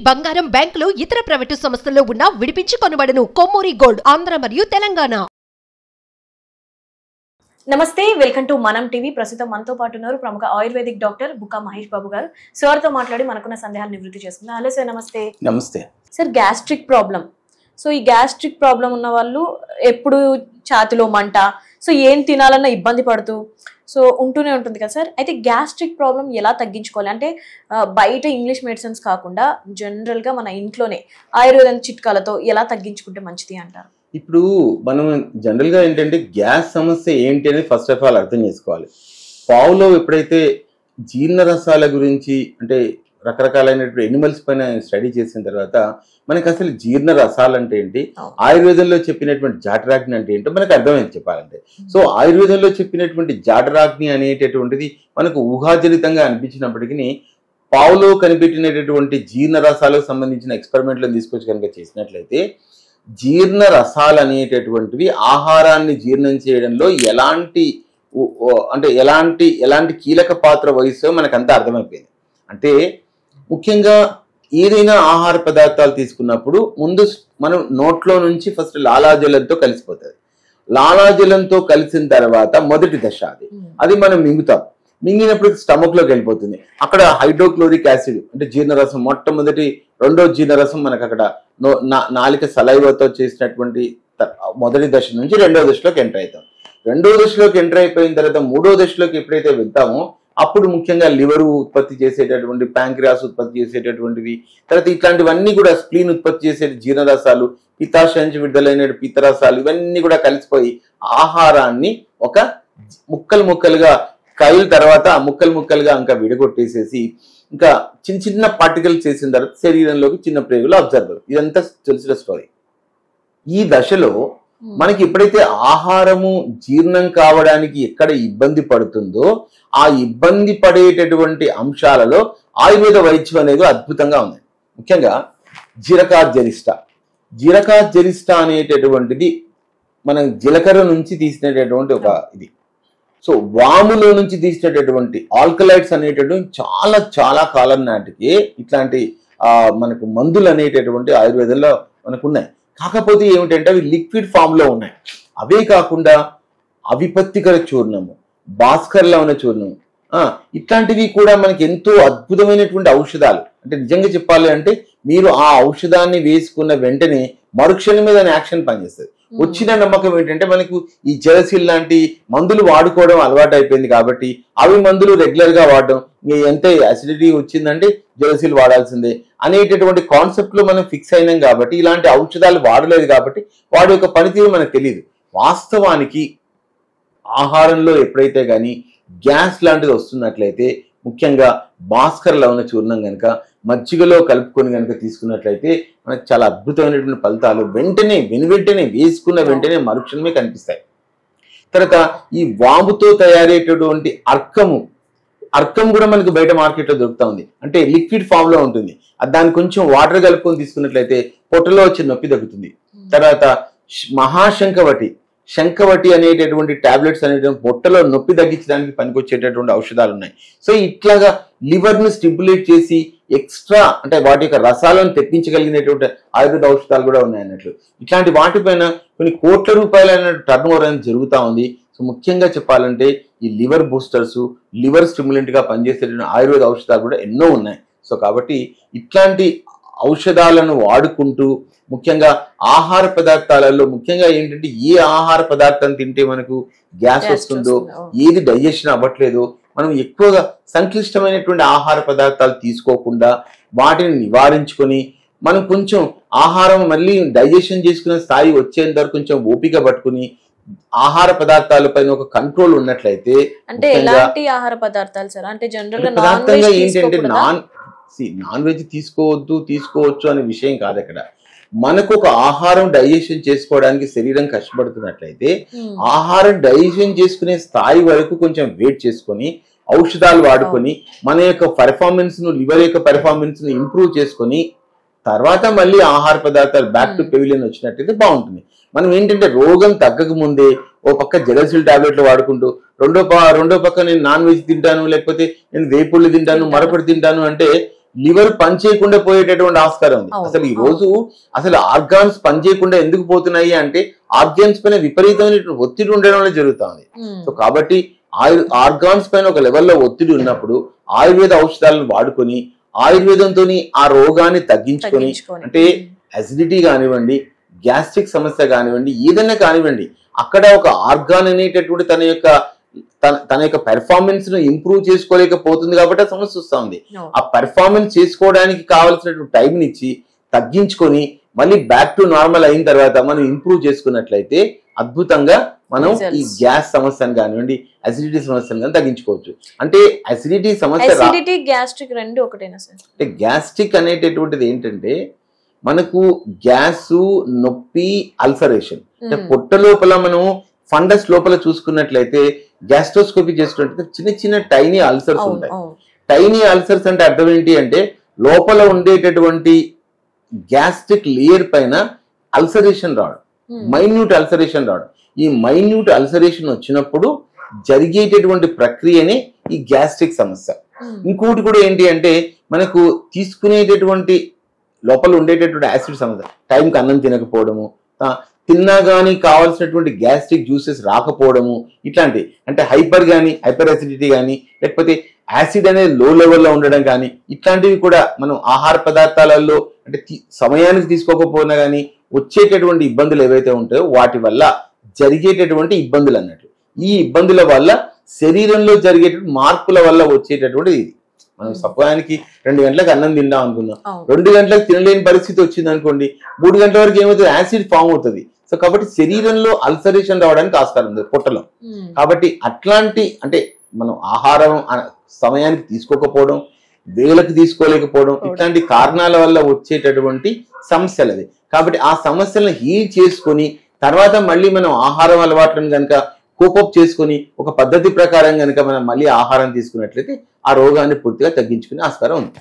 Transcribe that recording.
బంగారం బ్యాంకులు ఇతర ప్రైవేటు సంస్థల్లో ఉన్న విడిపించి కొనబడును. కొమ్మూరి గోల్డ్ ఆంధ్ర మరియు తెలంగాణ. నమస్తే, వెల్కమ్ టు మనం టీవీ. ప్రస్తుతం మనతో పాటు ఉన్నారు ప్రముఖ ఆయుర్వేదిక్ డాక్టర్ బుక్కా మహేష్ బాబు గారు. సార్తో మాట్లాడి మనకున్న సందేహాలు నివృత్తి చేసుకుందాం. హలో సార్, నమస్తే. నమస్తే సార్, గ్యాస్ట్రిక్ ప్రాబ్లం. సో ఈ గ్యాస్ట్రిక్ ప్రాబ్లం ఉన్న వాళ్ళు ఎప్పుడు ఛాతిలో మంట, సో ఏం తినాలన్నా ఇబ్బంది పడుతూ సో ఉంటూనే ఉంటుంది కదా సార్. అయితే గ్యాస్ట్రిక్ ప్రాబ్లం ఎలా తగ్గించుకోవాలి అంటే బయట ఇంగ్లీష్ మెడిసిన్స్ కాకుండా జనరల్గా మన ఇంట్లోనే ఆయుర్వేదం చిట్కాలతో ఎలా తగ్గించుకుంటే మంచిది అంటారు? ఇప్పుడు మనం జనరల్గా ఏంటంటే గ్యాస్ సమస్య ఏంటి అనేది ఫస్ట్ ఆఫ్ ఆల్ అర్థం చేసుకోవాలి. పావులో ఎప్పుడైతే జీర్ణ రసాల గురించి అంటే రకరకాలైనటువంటి ఎనిమల్స్ పైన స్టడీ చేసిన తర్వాత మనకి అసలు జీర్ణ రసాలు అంటే ఏంటి, ఆయుర్వేదంలో చెప్పినటువంటి జాఠరాగ్ని అంటే ఏంటో మనకు అర్థమైంది చెప్పాలంటే. సో ఆయుర్వేదంలో చెప్పినటువంటి జాఠరాగ్ని అనేటటువంటిది మనకు ఊహాజనితంగా అనిపించినప్పటికీ పావులో కనిపెట్టినటువంటి జీర్ణ రసాలకు సంబంధించిన ఎక్స్పెరిమెంట్లో తీసుకొచ్చి కనుక చేసినట్లయితే జీర్ణ రసాలు అనేటటువంటివి ఆహారాన్ని జీర్ణం చేయడంలో ఎలాంటి కీలక పాత్ర వహిస్తో మనకంతా అర్థమైపోయింది. అంటే ముఖ్యంగా ఏదైనా ఆహార పదార్థాలు తీసుకున్నప్పుడు ముందు మనం నోట్లో నుంచి ఫస్ట్ లాలాజలంతో కలిసిపోతుంది. లాలాజలంతో కలిసిన తర్వాత మొదటి దశ అది మనం మింగుతాం. మింగినప్పుడు స్టమక్ లోకి వెళ్ళిపోతుంది. అక్కడ హైడ్రోక్లోరిక్ యాసిడ్ అంటే జీర్ణరసం రెండో జీర్ణరసం మనకు అక్కడ నాలిక సలైవతో చేసినటువంటి మొదటి దశ నుంచి రెండో దశలోకి ఎంటర్ అవుతాం. రెండో దశలోకి ఎంటర్ అయిపోయిన తర్వాత మూడో దశలోకి ఎప్పుడైతే వెళ్తామో అప్పుడు ముఖ్యంగా లివర్ ఉత్పత్తి చేసేటటువంటి, ప్యాంక్రియాస్ ఉత్పత్తి చేసేటటువంటివి, తర్వాత ఇట్లాంటివన్నీ కూడా స్ప్లీన్ ఉత్పత్తి చేసే జీర్ణరసాలు, పిత్తాశయం నుంచి విడుదలైన పిత్తరసాలు ఇవన్నీ కూడా కలిసిపోయి ఆహారాన్ని ఒక ముక్కలుగా కైలు తర్వాత ముక్కలుగా ఇంకా విడగొట్టేసేసి ఇంకా చిన్న చిన్న పార్టికల్స్ చేసిన తర్వాత శరీరంలోకి చిన్న ప్రేగులు అబ్జర్వర్. ఇదంతా తెలిసిన స్టోరీ. ఈ దశలో మనకి ఎప్పుడైతే ఆహారము జీర్ణం కావడానికి ఎక్కడ ఇబ్బంది పడుతుందో ఆ ఇబ్బంది పడేటటువంటి అంశాలలో ఆయుర్వేద వైద్యం అనేది అద్భుతంగా ఉంది. ముఖ్యంగా జీరకాజ్జరిష్ట అనేటటువంటిది మనం జీలకర్ర నుంచి తీసినటువంటి ఒక ఇది. సో వాములో నుంచి తీసినటువంటి ఆల్కలైడ్స్ అనేటటువంటి చాలా చాలా కాలం నాటికి ఇట్లాంటి మనకు మందులు అనేటటువంటి ఆయుర్వేదంలో మనకు ఉన్నాయి. కాకపోతే ఏమిటంటే అవి లిక్విడ్ ఫామ్ లో ఉన్నాయి. అవే కాకుండా అవిపత్తికర చూర్ణము, భాస్కర్ లవణ చూర్ణము ఇట్లాంటివి కూడా మనకి ఎంతో అద్భుతమైనటువంటి ఔషధాలు. అంటే నిజంగా చెప్పాలి అంటే మీరు ఆ ఔషధాన్ని వేసుకున్న వెంటనే మరుక్షణం మీద యాక్షన్ పనిచేస్తుంది. వచ్చిన నమ్మకం ఏంటంటే మనకు ఈ జెరసిల్ లాంటి మందులు వాడుకోవడం అలవాటు అయిపోయింది కాబట్టి అవి మందులు రెగ్యులర్ గా వాడడం, ఎంత అసిడిటీ వచ్చిందంటే జెరసిల్ వాడాల్సిందే అనేటటువంటి కాన్సెప్ట్ లో మనం ఫిక్స్ అయినాం కాబట్టి ఇలాంటి ఔషధాలు వాడలేదు కాబట్టి వాడి యొక్క పనితీరు మనకు తెలియదు. వాస్తవానికి ఆహారంలో ఎప్పుడైతే కానీ గ్యాస్ లాంటిది వస్తున్నట్లయితే ముఖ్యంగా భాస్కర్ లవణ చూర్ణం కనుక మజ్జిగలో కలుపుకొని కనుక తీసుకున్నట్లయితే మనకు చాలా అద్భుతమైనటువంటి ఫలితాలు వెంటనే వేసుకున్న వెంటనే మరుక్షణమే కనిపిస్తాయి. తర్వాత ఈ వాముతో తయారయ్యేటటువంటి అర్కం కూడా మనకు బయట మార్కెట్లో దొరుకుతా ఉంది. అంటే లిక్విడ్ ఫామ్ లో ఉంటుంది. దాన్ని కొంచెం వాటర్ కలుపుకొని తీసుకున్నట్లయితే పొట్టలో వచ్చే నొప్పి తగ్గుతుంది. తర్వాత శంఖవటి అనేటటువంటి టాబ్లెట్స్ అనేటువంటి పొట్టలో నొప్పి తగ్గించడానికి పనికొచ్చేటటువంటి ఔషధాలు ఉన్నాయి. సో ఇట్లాగా లివర్ ను స్టిమ్యులేట్ చేసి ఎక్స్ట్రా అంటే వాటి యొక్క రసాలను తెప్పించగలిగినటువంటి ఆయుర్వేద ఔషధాలు కూడా ఉన్నాయి అన్నట్లు. ఇట్లాంటి వాటిపైన కొన్ని కోట్ల రూపాయలైన టర్న్ ఓవర్ అనేది జరుగుతూ ఉంది. సో ముఖ్యంగా చెప్పాలంటే ఈ లివర్ బూస్టర్స్, లివర్ స్టిమ్యులెంట్ గా పనిచేసేటువంటి ఆయుర్వేద ఔషధాలు కూడా ఎన్నో ఉన్నాయి. సో కాబట్టి ఇట్లాంటి ఔషధాలను వాడుకుంటూ ముఖ్యంగా ఆహార పదార్థాలలో ముఖ్యంగా ఏంటంటే ఏ ఆహార పదార్థం తింటే మనకు గ్యాస్ వస్తుందో, ఏది డైజెషన్ అవ్వట్లేదో మనం ఎక్కువగా సంక్లిష్టమైనటువంటి ఆహార పదార్థాలు తీసుకోకుండా వాటిని నివారించుకొని మనం కొంచెం ఆహారం మళ్ళీ డైజెషన్ చేసుకునే స్థాయి వచ్చేంత వరకు కొంచెం ఓపిక పట్టుకుని ఆహార పదార్థాలపైన ఒక కంట్రోల్ ఉన్నట్లయితే అంటే ఎలాంటి ఆహార పదార్థాలు సార్? అంటే జనరల్ పదార్థంగా ఏంటంటే నాన్ వెజ్ తీసుకోవచ్చు అనే విషయం కాదు. అక్కడ మనకు ఒక ఆహారం డైజెషన్ చేసుకోవడానికి శరీరం కష్టపడుతున్నట్లయితే ఆహారం డైజెషన్ చేసుకునే స్థాయి వరకు కొంచెం వెయిట్ చేసుకొని ఔషధాలు వాడుకొని మన యొక్క పెర్ఫార్మెన్స్ ను, లివర్ యొక్క పెర్ఫార్మెన్స్ ను ఇంప్రూవ్ చేసుకొని తర్వాత మళ్ళీ ఆహార పదార్థాలు బ్యాక్ టు పెవిలియన్ వచ్చినట్టయితే బాగుంటుంది. మనం ఏంటంటే రోగం తగ్గక ముందే ఓ పక్క జెరసిల్ టాబ్లెట్లు వాడుకుంటూ రెండో పక్క నేను నాన్ వెజ్ తింటాను, లేకపోతే నేను వేపుళ్ళు తింటాను, మరొకటి తింటాను అంటే లివర్ పనిచేయకుండా పోయేటటువంటి ఆస్కారం ఉంది. అవును, అసలు ఈ రోజు అసలు ఆర్గాన్స్ పనిచేయకుండా ఎందుకు పోతున్నాయి అంటే ఆర్గాన్స్ పైన విపరీతమైన ఒత్తిడి ఉండడం వల్ల జరుగుతుంది. సో కాబట్టి ఆర్గాన్స్ పైన ఒక లెవెల్లో ఒత్తిడి ఉన్నప్పుడు ఆయుర్వేద ఔషధాలను వాడుకొని ఆయుర్వేదంతో ఆ రోగాన్ని తగ్గించుకొని, అంటే అసిడిటీ కానివ్వండి, గ్యాస్ట్రిక్ సమస్య కానివ్వండి, ఏదైనా కానివ్వండి, అక్కడ ఒక ఆర్గాన్ అనేటటువంటి తన యొక్క పెర్ఫార్మెన్స్ ను ఇంప్రూవ్ చేసుకోలేకపోతుంది కాబట్టి ఆ సమస్య వస్తా ఉంది. ఆ పెర్ఫార్మెన్స్ చేసుకోవడానికి కావాల్సినటువంటి టైం ఇచ్చి తగ్గించుకొని మళ్ళీ బ్యాక్ టు నార్మల్ అయిన తర్వాత మనం ఇంప్రూవ్ చేసుకున్నట్లయితే అద్భుతంగా మనం ఈ గ్యాస్ సమస్యను కానివ్వండి, అసిడిటీ సమస్యను కానీ తగ్గించుకోవచ్చు. అంటే అసిడిటీ సమస్య, గ్యాస్ట్రిక్ రెండు ఒకటేనా సార్? అంటే గ్యాస్ట్రిక్ అనేటటువంటిది ఏంటంటే మనకు గ్యాస్, నొప్పి, అల్సరేషన్, అంటే పొట్ట లోపల మనం ఫండస్ లోపల చూసుకున్నట్లయితే గ్యాస్ట్రోస్కోపీ చేసుకున్నట్లయితే చిన్న చిన్న టైనీ అల్సర్స్ ఉంటాయి. టైనీ అల్సర్స్ అంటే అర్థం ఏంటి అంటే లోపల ఉండేటటువంటి గ్యాస్ట్రిక్ లేయర్ పైన అల్సరేషన్ రావడం, మైన్యూట్ అల్సరేషన్ రావడం. ఈ మైన్యూట్ అల్సరేషన్ వచ్చినప్పుడు జరిగేటటువంటి ప్రక్రియనే ఈ గ్యాస్ట్రిక్ సమస్య. ఇంకోటి కూడా ఏంటి అంటే మనకు తీసుకునేటటువంటి లోపల ఉండేటటువంటి యాసిడ్ సమస్య, టైంకి అన్నం తినకపోవడము, తిన్నా కానీ కావాల్సినటువంటి గ్యాస్ట్రిక్ జ్యూసెస్ రాకపోవడము, ఇట్లాంటి అంటే హైపర్ అసిడిటీ కానీ, లేకపోతే యాసిడ్ అనేది లో లెవెల్లో ఉండడం కానీ, ఇట్లాంటివి కూడా మనం ఆహార పదార్థాలలో అంటే సమయానికి తీసుకోకపోయినా కానీ వచ్చేటటువంటి ఇబ్బందులు ఏవైతే ఉంటాయో వాటి వల్ల జరిగేటటువంటి ఇబ్బందులు అన్నట్లు. ఈ ఇబ్బందుల వల్ల శరీరంలో జరిగేటటువంటి మార్పుల వల్ల వచ్చేటటువంటి ఇది. మనం సమయానికి 2 గంటలకు అన్నం తిందాం అనుకుందాం, 2 గంటలకు తినలేని పరిస్థితి వచ్చింది అనుకోండి, 3 గంటల వరకు ఏమవుతుంది, యాసిడ్ ఫామ్ అవుతుంది. సో కాబట్టి శరీరంలో అల్సరేషన్ రావడానికి ఆస్కారం ఉంది పొట్టలో. కాబట్టి అట్లాంటి అంటే మనం ఆహారం సమయానికి తీసుకోకపోవడం, వేలకు తీసుకోలేకపోవడం, ఇట్లాంటి కారణాల వల్ల వచ్చేటటువంటి సమస్యలు అది. కాబట్టి ఆ సమస్యలను హీల్ చేసుకొని తర్వాత మళ్ళీ మనం ఆహారం అలవాట్లను కనుక కోపప్ చేసుకొని ఒక పద్ధతి ప్రకారం కనుక మనం మళ్ళీ ఆహారం తీసుకున్నట్లయితే ఆ రోగాన్ని పూర్తిగా తగ్గించుకునే ఆస్కారం ఉంది.